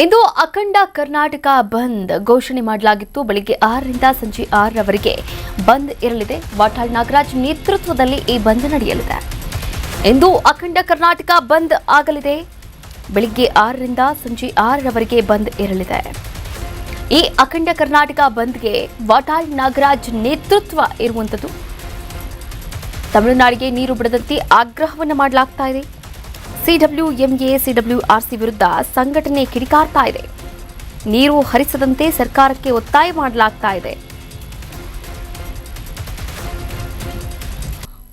ಇಂದು ಅಖಂಡ ಕರ್ನಾಟಕ ಬಂದ್ ಘೋಷಣೆ ಮಾಡಲಾಗಿತ್ತು. ಬೆಳಿಗ್ಗೆ 6ರಿಂದ ಸಂಜೆ 6ರವರೆಗೆ ಬಂದ್ ಇರಲಿದೆ. ವಾಟಾಳ್ ನಾಗರಾಜ್ ನೇತೃತ್ವದಲ್ಲಿ ಈ ಬಂದ್ ನಡೆಯಲಿದೆ. ಇಂದು ಅಖಂಡ ಕರ್ನಾಟಕ ಬಂದ್ ಆಗಲಿದೆ. ಬೆಳಿಗ್ಗೆ 6ರಿಂದ ಸಂಜೆ 6ರವರೆಗೆ ಬಂದ್ ಇರಲಿದೆ. ಈ ಅಖಂಡ ಕರ್ನಾಟಕ ಬಂದ್ಗೆ ವಾಟಾಳ್ ನಾಗರಾಜ್ ನೇತೃತ್ವ ಇರುವಂತದ್ದು. ತಮಿಳುನಾಡಿಗೆ ನೀರು ಬಿಡದಂತೆ ಆಗ್ರಹವನ್ನು ಮಾಡಲಾಗ್ತಾ ಇದೆ. ಸಿಡಬ್ಲ್ಯೂಎಂಎ ಸಿಡಬ್ಲ್ಯೂಆರ್ಸಿ ವಿರುದ್ಧ ಸಂಘಟನೆ ಕಿಡಿಕಾರ್ತಾ ಇದೆ. ನೀರು ಹರಿಸದಂತೆ ಸರ್ಕಾರಕ್ಕೆ ಒತ್ತಾಯ ಮಾಡಲಾಗ್ತಾ ಇದೆ.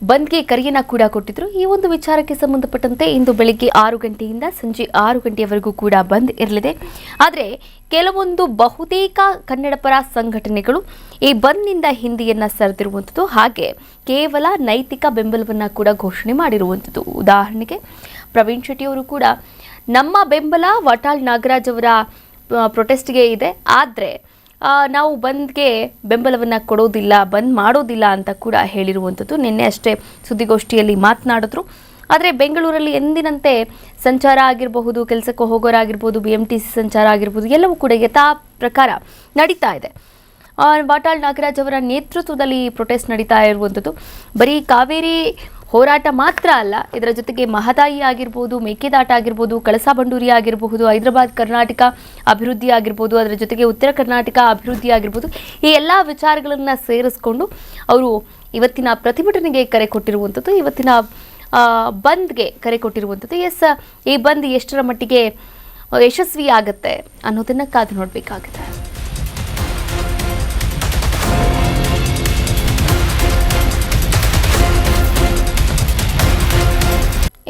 ಬಂದ್ಗೆ ಕರೆಯನ್ನ ಕೂಡ ಕೊಟ್ಟಿದ್ರು. ಈ ಒಂದು ವಿಚಾರಕ್ಕೆ ಸಂಬಂಧಪಟ್ಟಂತೆ ಇಂದು ಬೆಳಿಗ್ಗೆ 6 ಗಂಟೆಯಿಂದ ಸಂಜೆ 6 ಗಂಟೆಯವರೆಗೂ ಕೂಡ ಬಂದ್ ಇರಲಿದೆ. ಆದರೆ ಕೆಲವೊಂದು ಬಹುತೇಕ ಕನ್ನಡಪರ ಸಂಘಟನೆಗಳು ಈ ಬಂದ್ನಿಂದ ಹಿಂದೆಯನ್ನ ಸರಿದಿರುವಂಥದ್ದು, ಹಾಗೆ ಕೇವಲ ನೈತಿಕ ಬೆಂಬಲವನ್ನ ಕೂಡ ಘೋಷಣೆ ಮಾಡಿರುವಂಥದ್ದು. ಉದಾಹರಣೆಗೆ ಪ್ರವೀಣ್ ಶೆಟ್ಟಿ ಅವರು ಕೂಡ ನಮ್ಮ ಬೆಂಬಲ ವಾಟಾಳ್ ನಾಗರಾಜ್ ಅವರ ಪ್ರೊಟೆಸ್ಟ್ಗೆ ಇದೆ, ಆದರೆ ನಾವು ಬಂದ್ಗೆ ಬೆಂಬಲವನ್ನು ಕೊಡೋದಿಲ್ಲ, ಬಂದ್ ಮಾಡೋದಿಲ್ಲ ಅಂತ ಕೂಡ ಹೇಳಿರುವಂಥದ್ದು. ನಿನ್ನೆ ಅಷ್ಟೇ ಸುದ್ದಿಗೋಷ್ಠಿಯಲ್ಲಿ ಮಾತನಾಡಿದ್ರು. ಆದರೆ ಬೆಂಗಳೂರಲ್ಲಿ ಎಂದಿನಂತೆ ಸಂಚಾರ ಆಗಿರಬಹುದು, ಕೆಲಸಕ್ಕೆ ಹೋಗೋರಾಗಿರ್ಬೋದು, BMTC ಸಂಚಾರ ಆಗಿರ್ಬೋದು, ಎಲ್ಲವೂ ಕೂಡ ಯಥಾ ಪ್ರಕಾರ ನಡೀತಾ ಇದೆ. ವಾಟಾಳ್ ನಾಗರಾಜ್ ಅವರ ನೇತೃತ್ವದಲ್ಲಿ ಪ್ರೊಟೆಸ್ಟ್ ನಡೀತಾ ಇರುವಂಥದ್ದು. ಬರೀ ಕಾವೇರಿ ಹೋರಾಟ ಮಾತ್ರ ಅಲ್ಲ, ಇದರ ಜೊತೆಗೆ ಮಹದಾಯಿ ಆಗಿರ್ಬೋದು, ಮೇಕೆದಾಟ ಆಗಿರ್ಬೋದು, ಕಳಸಾ ಬಂಡೂರಿ ಆಗಿರಬಹುದು, ಹೈದರಾಬಾದ್ ಕರ್ನಾಟಕ ಅಭಿವೃದ್ಧಿ ಆಗಿರ್ಬೋದು, ಅದರ ಜೊತೆಗೆ ಉತ್ತರ ಕರ್ನಾಟಕ ಅಭಿವೃದ್ಧಿ ಆಗಿರ್ಬೋದು, ಈ ಎಲ್ಲ ವಿಚಾರಗಳನ್ನು ಸೇರಿಸ್ಕೊಂಡು ಅವರು ಇವತ್ತಿನ ಪ್ರತಿಭಟನೆಗೆ ಕರೆ ಕೊಟ್ಟಿರುವಂಥದ್ದು, ಇವತ್ತಿನ ಬಂದ್ಗೆ ಕರೆ ಕೊಟ್ಟಿರುವಂಥದ್ದು. ಈ ಬಂದ್ ಎಷ್ಟರ ಮಟ್ಟಿಗೆ ಯಶಸ್ವಿ ಆಗುತ್ತೆ ಅನ್ನೋದನ್ನ ಕಾದು ನೋಡಬೇಕಾಗಿದೆ.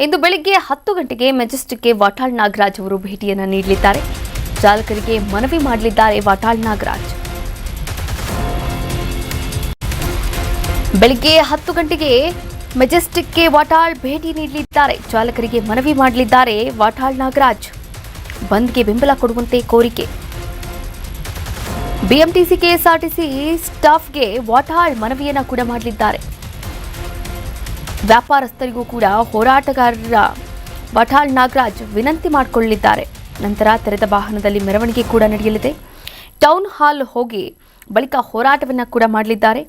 ಇಂದು ಬೆಳಿಗ್ಗೆ 10 ಗಂಟೆಗೆ ಮೆಜೆಸ್ಟಿಕ್ಗೆ ವಾಟಾಳ್ ನಾಗರಾಜ್ ಅವರು ಭೇಟಿಯನ್ನು ನೀಡಲಿದ್ದಾರೆ. ಚಾಲಕರಿಗೆ ಮನವಿ ಮಾಡಲಿದ್ದಾರೆ ವಾಟಾಳ್ ನಾಗರಾಜ್. ಬೆಳಿಗ್ಗೆ 10 ಗಂಟೆಗೆ ಮೆಜೆಸ್ಟಿಕ್ಗೆ ವಾಟಾಳ್ ಭೇಟಿ ನೀಡಲಿದ್ದಾರೆ. ಚಾಲಕರಿಗೆ ಮನವಿ ಮಾಡಲಿದ್ದಾರೆ ವಾಟಾಳ್ ನಾಗರಾಜ್. ಬಂದ್ಗೆ ಬೆಂಬಲ ಕೊಡುವಂತೆ ಕೋರಿಕೆ. BMTC KSRTC ಸ್ಟಾಫ್ಗೆ ವಾಟಾಳ್ ಮನವಿಯನ್ನು ಕೂಡ ಮಾಡಲಿದ್ದಾರೆ. ವ್ಯಾಪಾರಸ್ಥರಿಗೂ ಕೂಡ ಹೋರಾಟಗಾರರ ವಾಟಾಳ್ ನಾಗರಾಜ್ ವಿನಂತಿ ಮಾಡಿಕೊಳ್ಳಲಿದ್ದಾರೆ. ನಂತರ ತೆರೆದ ವಾಹನದಲ್ಲಿ ಮೆರವಣಿಗೆ ಕೂಡ ನಡೆಯಲಿದೆ. ಟೌನ್ ಹಾಲ್ ಹೋಗಿ ಬಳಿಕ ಹೋರಾಟವನ್ನು ಕೂಡ ಮಾಡಲಿದ್ದಾರೆ.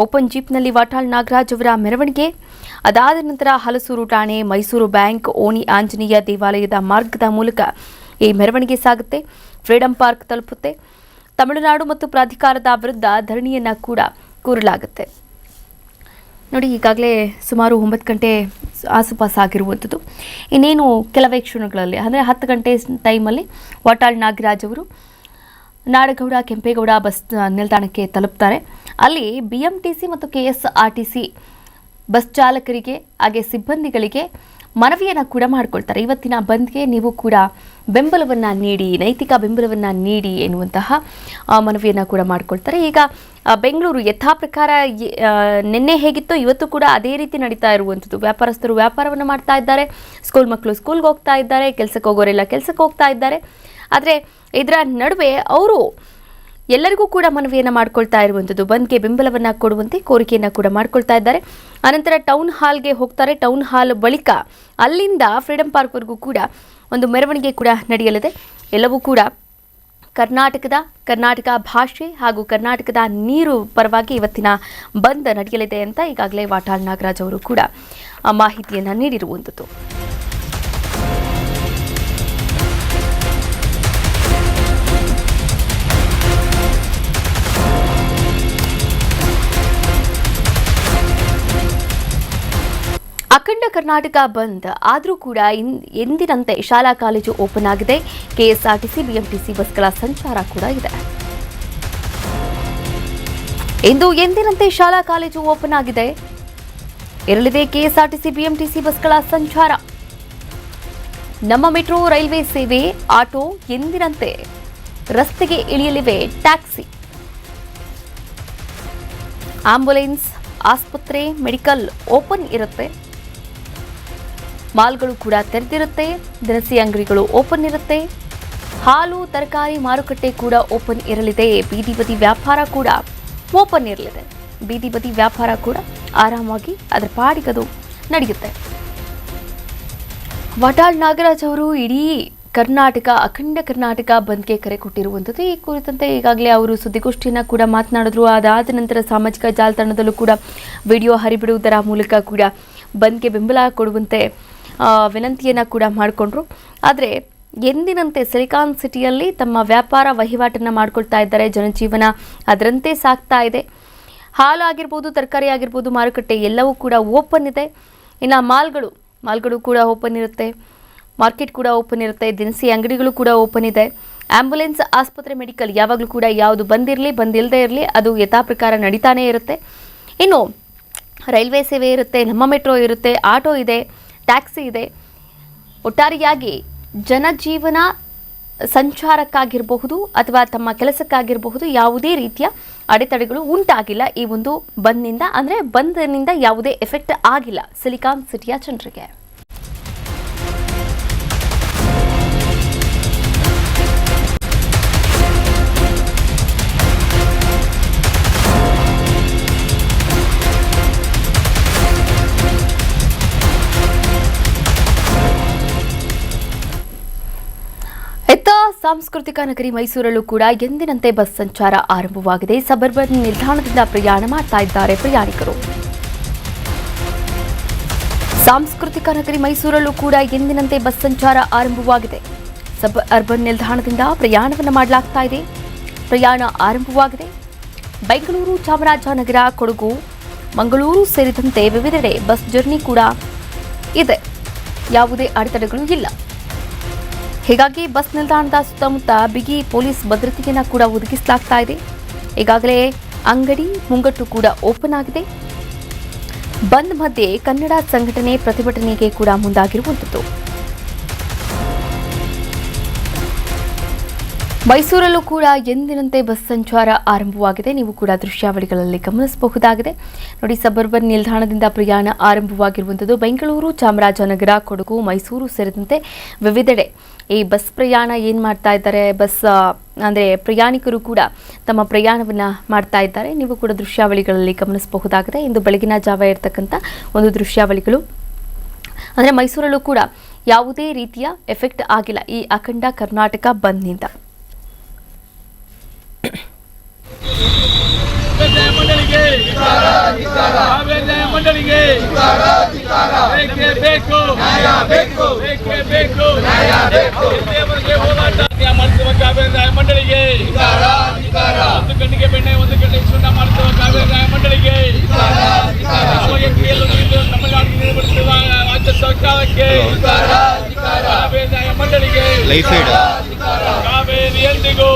ಓಪನ್ ಜೀಪ್ನಲ್ಲಿ ವಾಟಾಳ್ ನಾಗರಾಜ್ ಅವರ ಮೆರವಣಿಗೆ. ಅದಾದ ನಂತರ ಹಲಸೂರು ಠಾಣೆ, ಮೈಸೂರು ಬ್ಯಾಂಕ್, ಓಣಿ ಆಂಜನೇಯ ದೇವಾಲಯದ ಮಾರ್ಗದ ಮೂಲಕ ಈ ಮೆರವಣಿಗೆ ಸಾಗುತ್ತೆ. ಫ್ರೀಡಂ ಪಾರ್ಕ್ ತಲುಪುತ್ತೆ. ತಮಿಳುನಾಡು ಮತ್ತು ಪ್ರಾಧಿಕಾರದ ವಿರುದ್ಧ ಧರಣಿಯನ್ನು ಕೂಡ ಕೂರಲಾಗುತ್ತೆ. ನೋಡಿ, ಈಗಾಗಲೇ ಸುಮಾರು 9 ಗಂಟೆ ಆಸುಪಾಸಾಗಿರುವಂಥದ್ದು. ಇನ್ನೇನು ಕೆಲವೇ ಕ್ಷಣಗಳಲ್ಲಿ, ಅಂದರೆ 10 ಗಂಟೆ ಟೈಮಲ್ಲಿ ವಾಟಾಳ್ ನಾಗರಾಜ್ ಅವರು ನಾಡಗೌಡ ಕೆಂಪೇಗೌಡ ಬಸ್ ನಿಲ್ದಾಣಕ್ಕೆ ತಲುಪ್ತಾರೆ. ಅಲ್ಲಿ BMTC ಮತ್ತು KSRTC ಬಸ್ ಚಾಲಕರಿಗೆ ಹಾಗೆ ಸಿಬ್ಬಂದಿಗಳಿಗೆ ಮನವಿಯನ್ನು ಕೂಡ ಮಾಡಿಕೊಳ್ತಾರೆ. ಇವತ್ತಿನ ಬಂದ್ಗೆ ನೀವು ಕೂಡ ಬೆಂಬಲವನ್ನು ನೀಡಿ, ನೈತಿಕ ಬೆಂಬಲವನ್ನು ನೀಡಿ ಎನ್ನುವಂತಹ ಮನವಿಯನ್ನು ಕೂಡ ಮಾಡಿಕೊಳ್ತಾರೆ. ಈಗ ಬೆಂಗಳೂರು ಯಥಾ ಪ್ರಕಾರ ನಿನ್ನೆ ಹೇಗಿತ್ತೋ ಇವತ್ತು ಕೂಡ ಅದೇ ರೀತಿ ನಡೀತಾ ಇರುವಂಥದ್ದು. ವ್ಯಾಪಾರಸ್ಥರು ವ್ಯಾಪಾರವನ್ನು ಮಾಡ್ತಾ ಇದ್ದಾರೆ, ಸ್ಕೂಲ್ ಮಕ್ಕಳು ಸ್ಕೂಲ್ಗೆ ಹೋಗ್ತಾ ಇದ್ದಾರೆ, ಕೆಲಸಕ್ಕೆ ಹೋಗೋರೆಲ್ಲ ಕೆಲಸಕ್ಕೆ ಹೋಗ್ತಾ ಇದ್ದಾರೆ. ಆದರೆ ಇದರ ನಡುವೆ ಅವರು ಎಲ್ಲರಿಗೂ ಕೂಡ ಮನವಿಯನ್ನು ಮಾಡ್ಕೊಳ್ತಾ ಇರುವಂಥದ್ದು. ಬಂದ್ಗೆ ಬೆಂಬಲವನ್ನು ಕೊಡುವಂತೆ ಕೋರಿಕೆಯನ್ನು ಕೂಡ ಮಾಡ್ಕೊಳ್ತಾ ಇದ್ದಾರೆ. ಅನಂತರ ಟೌನ್ ಹಾಲ್ಗೆ ಹೋಗ್ತಾರೆ. ಟೌನ್ ಹಾಲ್ ಬಳಿಕ ಅಲ್ಲಿಂದ ಫ್ರೀಡಂ ಪಾರ್ಕ್ವರೆಗೂ ಕೂಡ ಒಂದು ಮೆರವಣಿಗೆ ಕೂಡ ನಡೆಯಲಿದೆ. ಎಲ್ಲವೂ ಕೂಡ ಕರ್ನಾಟಕ ಭಾಷೆ ಹಾಗೂ ಕರ್ನಾಟಕದ ನೀರು ಪರವಾಗಿ ಇವತ್ತಿನ ಬಂದ್ ನಡೆಯಲಿದೆ ಅಂತ ಈಗಾಗಲೇ ವಾಟಾಳ್ ನಾಗರಾಜ್ ಅವರು ಕೂಡ ಮಾಹಿತಿಯನ್ನು ನೀಡಿರುವಂಥದ್ದು. ಅಖಂಡ ಕರ್ನಾಟಕ ಬಂದ್ ಆದರೂ ಕೂಡ ಎಂದಿನಂತೆ ಶಾಲಾ ಕಾಲೇಜು ಓಪನ್ ಆಗಿದೆ. KSRTC BMTC ಬಸ್ಗಳ ಸಂಚಾರ ಕೂಡ ಇದೆ. ಇಂದು ಎಂದಿನಂತೆ ಶಾಲಾ ಕಾಲೇಜು ಓಪನ್ ಆಗಿದೆ. ಇರಲಿದೆ KSRTC BMTC ಬಸ್ಗಳ ಸಂಚಾರ. ನಮ್ಮ ಮೆಟ್ರೋ, ರೈಲ್ವೆ ಸೇವೆ, ಆಟೋ ಎಂದಿನಂತೆ ರಸ್ತೆಗೆ ಇಳಿಯಲಿವೆ. ಟ್ಯಾಕ್ಸಿ, ಆಂಬ್ಯುಲೆನ್ಸ್, ಆಸ್ಪತ್ರೆ, ಮೆಡಿಕಲ್ ಓಪನ್ ಇರುತ್ತೆ. ಮಾಲ್ಗಳು ಕೂಡ ತೆರೆದಿರುತ್ತೆ. ದಿನಸಿ ಅಂಗಡಿಗಳು ಓಪನ್ ಇರುತ್ತೆ. ಹಾಲು, ತರಕಾರಿ ಮಾರುಕಟ್ಟೆ ಕೂಡ ಓಪನ್ ಇರಲಿದೆ. ಬೀದಿ ಬದಿ ವ್ಯಾಪಾರ ಕೂಡ ಓಪನ್ ಇರಲಿದೆ. ಬೀದಿ ಬದಿ ವ್ಯಾಪಾರ ಕೂಡ ಆರಾಮಾಗಿ ಅದರ ಪಾಡಿಗದು ನಡೆಯುತ್ತೆ. ವಾಟಾಳ್ ನಾಗರಾಜ್ ಅವರು ಇಡೀ ಕರ್ನಾಟಕ ಅಖಂಡ ಕರ್ನಾಟಕ ಬಂದ್ಗೆ ಕರೆ ಕೊಟ್ಟಿರುವಂಥದ್ದು. ಈ ಕುರಿತಂತೆ ಈಗಾಗಲೇ ಅವರು ಸುದ್ದಿಗೋಷ್ಠಿಯನ್ನು ಕೂಡ ಮಾತನಾಡಿದ್ರು. ಅದಾದ ನಂತರ ಸಾಮಾಜಿಕ ಜಾಲತಾಣದಲ್ಲೂ ಕೂಡ ವಿಡಿಯೋ ಹರಿಬಿಡುವುದರ ಮೂಲಕ ಕೂಡ ಬಂದ್ಗೆ ಬೆಂಬಲ ಕೊಡುವಂತೆ ವಿನಂತಿಯನ್ನು ಕೂಡ ಮಾಡಿಕೊಂಡ್ರು. ಆದರೆ ಎಂದಿನಂತೆ ಸಿಲಿಕಾನ್ ಸಿಟಿಯಲ್ಲಿ ತಮ್ಮ ವ್ಯಾಪಾರ ವಹಿವಾಟನ್ನು ಮಾಡಿಕೊಳ್ತಾ ಇದ್ದಾರೆ. ಜನಜೀವನ ಅದರಂತೆ ಸಾಗ್ತಾ ಇದೆ. ಹಾಲು ಆಗಿರ್ಬೋದು, ತರಕಾರಿ ಆಗಿರ್ಬೋದು, ಮಾರುಕಟ್ಟೆ ಎಲ್ಲವೂ ಕೂಡ ಓಪನ್ ಇದೆ. ಇನ್ನು ಮಾಲ್ಗಳು ಕೂಡ ಓಪನ್ ಇರುತ್ತೆ, ಮಾರ್ಕೆಟ್ ಕೂಡ ಓಪನ್ ಇರುತ್ತೆ, ದಿನಸಿ ಅಂಗಡಿಗಳು ಕೂಡ ಓಪನ್ ಇದೆ. ಆಂಬ್ಯುಲೆನ್ಸ್, ಆಸ್ಪತ್ರೆ, ಮೆಡಿಕಲ್ ಯಾವಾಗಲೂ ಕೂಡ ಯಾವುದು ಬಂದಿಲ್ಲದೆ ಇರಲಿ ಅದು ಯಥಾ ಪ್ರಕಾರ ನಡೀತಾನೇ ಇರುತ್ತೆ. ಇನ್ನು ರೈಲ್ವೆ ಸೇವೆ ಇರುತ್ತೆ, ನಮ್ಮ ಮೆಟ್ರೋ ಇರುತ್ತೆ, ಆಟೋ ಇದೆ, ಟ್ಯಾಕ್ಸಿ ಇದೆ. ಒಟ್ಟಾರೆಯಾಗಿ ಜನಜೀವನ ಸಂಚಾರಕ್ಕಾಗಿರಬಹುದು ಅಥವಾ ತಮ್ಮ ಕೆಲಸಕ್ಕಾಗಿರಬಹುದು ಯಾವುದೇ ರೀತಿಯ ಅಡೆತಡೆಗಳು ಉಂಟಾಗಿಲ್ಲ ಈ ಒಂದು ಬಂದ್ನಿಂದ. ಅಂದರೆ ಬಂದ್ನಿಂದ ಯಾವುದೇ ಎಫೆಕ್ಟ್ ಆಗಿಲ್ಲ ಸಿಲಿಕಾನ್ ಸಿಟಿಯ ಜನರಿಗೆ. ಸಾಂಸ್ಕೃತಿಕ ನಗರಿ ಮೈಸೂರಲ್ಲೂ ಕೂಡ ಎಂದಿನಂತೆ ಬಸ್ ಸಂಚಾರ ಆರಂಭವಾಗಿದೆ. ಸಬರ್ಬನ್ ನಿಲ್ದಾಣದಿಂದ ಪ್ರಯಾಣ ಮಾಡ್ತಾ ಇದ್ದಾರೆ ಪ್ರಯಾಣಿಕರು. ಸಾಂಸ್ಕೃತಿಕ ನಗರಿ ಮೈಸೂರಲ್ಲೂ ಕೂಡ ಎಂದಿನಂತೆ ಬಸ್ ಸಂಚಾರ ಆರಂಭವಾಗಿದೆ. ಸಬರ್ಬನ್ ನಿಲ್ದಾಣದಿಂದ ಪ್ರಯಾಣವನ್ನು ಮಾಡಲಾಗ್ತಾ ಇದೆ. ಪ್ರಯಾಣ ಆರಂಭವಾಗಿದೆ. ಬೆಂಗಳೂರು, ಚಾಮರಾಜನಗರ, ಕೊಡಗು, ಮಂಗಳೂರು ಸೇರಿದಂತೆ ವಿವಿಧೆಡೆ ಬಸ್ ಜರ್ನಿ ಕೂಡ ಇದೆ. ಯಾವುದೇ ಅಡೆತಡೆಗಳು ಇಲ್ಲ. ಹೀಗಾಗಿ ಬಸ್ ನಿಲ್ದಾಣದ ಸುತ್ತಮುತ್ತ ಬಿಗಿ ಪೊಲೀಸ್ ಭದ್ರತೆಯನ್ನು ಕೂಡ ಒದಗಿಸಲಾಗ್ತಾ ಇದೆ. ಈಗಾಗಲೇ ಅಂಗಡಿ ಮುಂಗಟ್ಟು ಕೂಡ ಓಪನ್ ಆಗಿದೆ. ಬಂದ್ ಮಧ್ಯೆ ಕನ್ನಡ ಸಂಘಟನೆ ಪ್ರತಿಭಟನೆಗೆ ಕೂಡ ಮುಂದಾಗಿರುವಂಥದ್ದು. ಮೈಸೂರಲ್ಲೂ ಕೂಡ ಎಂದಿನಂತೆ ಬಸ್ ಸಂಚಾರ ಆರಂಭವಾಗಿದೆ. ನೀವು ಕೂಡ ದೃಶ್ಯಾವಳಿಗಳಲ್ಲಿ ಗಮನಿಸಬಹುದಾಗಿದೆ. ನೋಡಿ, ಸಬರ್ಬನ್ ನಿಲ್ದಾಣದಿಂದ ಪ್ರಯಾಣ ಆರಂಭವಾಗಿರುವಂಥದ್ದು. ಬೆಂಗಳೂರು, ಚಾಮರಾಜನಗರ, ಕೊಡಗು, ಮೈಸೂರು ಸೇರಿದಂತೆ ವಿವಿಧೆಡೆ ಈ ಬಸ್ ಪ್ರಯಾಣ ಏನು ಮಾಡ್ತಾ ಇದ್ದಾರೆ, ಬಸ್ ಅಂದರೆ ಪ್ರಯಾಣಿಕರು ಕೂಡ ತಮ್ಮ ಪ್ರಯಾಣವನ್ನು ಮಾಡ್ತಾ ಇದ್ದಾರೆ. ನೀವು ಕೂಡ ದೃಶ್ಯಾವಳಿಗಳಲ್ಲಿ ಗಮನಿಸಬಹುದಾಗಿದೆ. ಇಂದು ಬೆಳಗಿನ ಜಾವ ಇರತಕ್ಕಂಥ ಒಂದು ದೃಶ್ಯಾವಳಿಗಳು. ಅಂದರೆ ಮೈಸೂರಲ್ಲೂ ಕೂಡ ಯಾವುದೇ ರೀತಿಯ ಎಫೆಕ್ಟ್ ಆಗಿಲ್ಲ ಈ ಅಖಂಡ ಕರ್ನಾಟಕ ಬಂದ್ನಿಂದ. ಮಂಡಳಿಗೆ ಒಂದು ಗಂಟೆಗೆ ಬೆಣ್ಣೆ, ಒಂದು ಗಂಟೆ ಸುಣ್ಣ ಮಾಡುತ್ತಿರುವ ಕಾವೇರಿ ನ್ಯಾಯ ಮಂಡಳಿಗೆ, ತಮಿಳುನಾಡಿಗೆ ನೀಡುತ್ತಿರುವ ರಾಜ್ಯ ಸರ್ಕಾರಕ್ಕೆ ಕಾವೇರಿ ನ್ಯಾಯ ಮಂಡಳಿಗೆ, ಕಾವೇರಿ ಎಂದಿಗೂ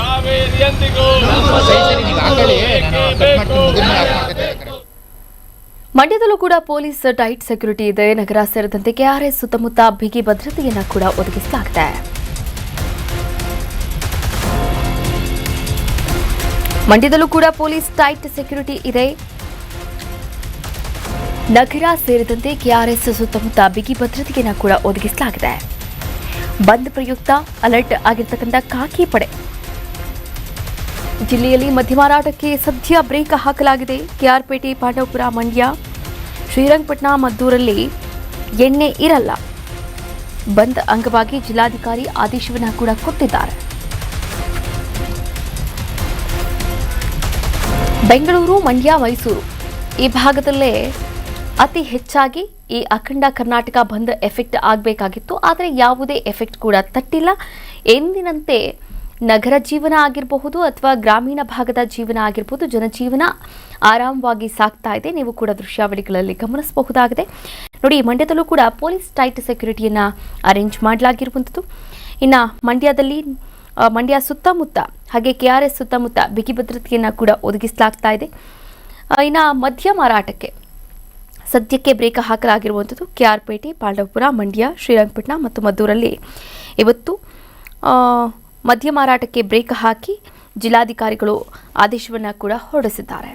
ಕಾವೇರಿ ಎಂದಿಗೂ ಬೇಕು. ಮಂಡ್ಯದಲ್ಲೂ ಕೂಡ ಪೊಲೀಸ್ ಟೈಟ್ ಸೆಕ್ಯೂರಿಟಿ ಇದೆ. ನಗರ ಸೇರಿದಂತೆ ಕೆಆರ್ಎಸ್ ಸುತ್ತಮುತ್ತ ಬಿಗಿ ಭದ್ರತೆಯನ್ನು ಕೂಡ ಒದಗಿಸಲಾಗಿದೆ. ಮಂಡ್ಯದಲ್ಲೂ ಕೂಡ ಪೊಲೀಸ್ ಟೈಟ್ ಸೆಕ್ಯೂರಿಟಿ ಇದೆ. ನಗರ ಸೇರಿದಂತೆ ಕೆಆರ್ಎಸ್ ಸುತ್ತಮುತ್ತ ಬಿಗಿ ಭದ್ರತೆಯನ್ನು ಕೂಡ ಒದಗಿಸಲಾಗಿದೆ. ಬಂದ್ ಪ್ರಯುಕ್ತ ಅಲರ್ಟ್ ಆಗಿರ್ತಕ್ಕಂಥ ಖಾಕಿ ಪಡೆ. ಜಿಲ್ಲೆಯಲ್ಲಿ ಮದ್ಯ ಮಾರಾಟಕ್ಕೆ ಸದ್ಯ ಬ್ರೇಕ್ ಹಾಕಲಾಗಿದೆ. ಕೆಆರ್ಪೇಟೆ, ಪಾಂಡವಪುರ, ಮಂಡ್ಯ, ಶ್ರೀರಂಗಪಟ್ಟಣ, ಮದ್ದೂರಲ್ಲಿ ಎಣ್ಣೆ ಇರಲ್ಲ. ಬಂದ್ ಅಂಗವಾಗಿ ಜಿಲ್ಲಾಧಿಕಾರಿ ಆದೇಶವನ್ನು ಕೂಡ ಕೊಟ್ಟಿದ್ದಾರೆ. ಬೆಂಗಳೂರು, ಮಂಡ್ಯ, ಮೈಸೂರು ಈ ಭಾಗದಲ್ಲೇ ಅತಿ ಹೆಚ್ಚಾಗಿ ಈ ಅಖಂಡ ಕರ್ನಾಟಕ ಬಂದ್ ಎಫೆಕ್ಟ್ ಆಗಬೇಕಾಗಿತ್ತು. ಆದರೆ ಯಾವುದೇ ಎಫೆಕ್ಟ್ ಕೂಡ ತಟ್ಟಿಲ್ಲ. ಎಂದಿನಂತೆ ನಗರ ಜೀವನ ಆಗಿರಬಹುದು ಅಥವಾ ಗ್ರಾಮೀಣ ಭಾಗದ ಜೀವನ ಆಗಿರಬಹುದು, ಜನಜೀವನ ಆರಾಮವಾಗಿ ಸಾಗ್ತಾ ಇದೆ. ನೀವು ಕೂಡ ದೃಶ್ಯಾವಳಿಗಳಲ್ಲಿ ಗಮನಿಸಬಹುದಾಗಿದೆ. ನೋಡಿ, ಮಂಡ್ಯದಲ್ಲೂ ಕೂಡ ಪೊಲೀಸ್ ಟೈಟ್ ಸೆಕ್ಯೂರಿಟಿಯನ್ನು ಅರೇಂಜ್ ಮಾಡಲಾಗಿರುವಂಥದ್ದು. ಇನ್ನು ಮಂಡ್ಯ ಸುತ್ತಮುತ್ತ ಹಾಗೆ ಕೆಆರ್ಎಸ್ ಸುತ್ತಮುತ್ತ ಬಿಗಿ ಭದ್ರತೆಯನ್ನು ಕೂಡ ಒದಗಿಸಲಾಗ್ತಾ ಇದೆ. ಇನ್ನು ಮದ್ಯ ಮಾರಾಟಕ್ಕೆ ಸದ್ಯಕ್ಕೆ ಬ್ರೇಕ್ ಹಾಕಲಾಗಿರುವಂಥದ್ದು. ಕೆಆರ್ಪೇಟೆ, ಪಾಂಡವಪುರ, ಮಂಡ್ಯ, ಶ್ರೀರಂಗಪಟ್ಟಣ ಮತ್ತು ಮದ್ದೂರಲ್ಲಿ ಇವತ್ತು ಮದ್ಯ ಮಾರಾಟಕ್ಕೆ ಬ್ರೇಕ್ ಹಾಕಿ ಜಿಲ್ಲಾಧಿಕಾರಿಗಳು ಆದೇಶವನ್ನು ಕೂಡ ಹೊರಡಿಸಿದ್ದಾರೆ.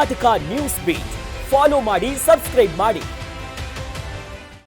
ಕರ್ನಾಟಕ ನ್ಯೂಸ್ ಬೀಟ್ ಫಾಲೋ ಮಾಡಿ, ಸಬ್ಸ್ಕ್ರೈಬ್ ಮಾಡಿ.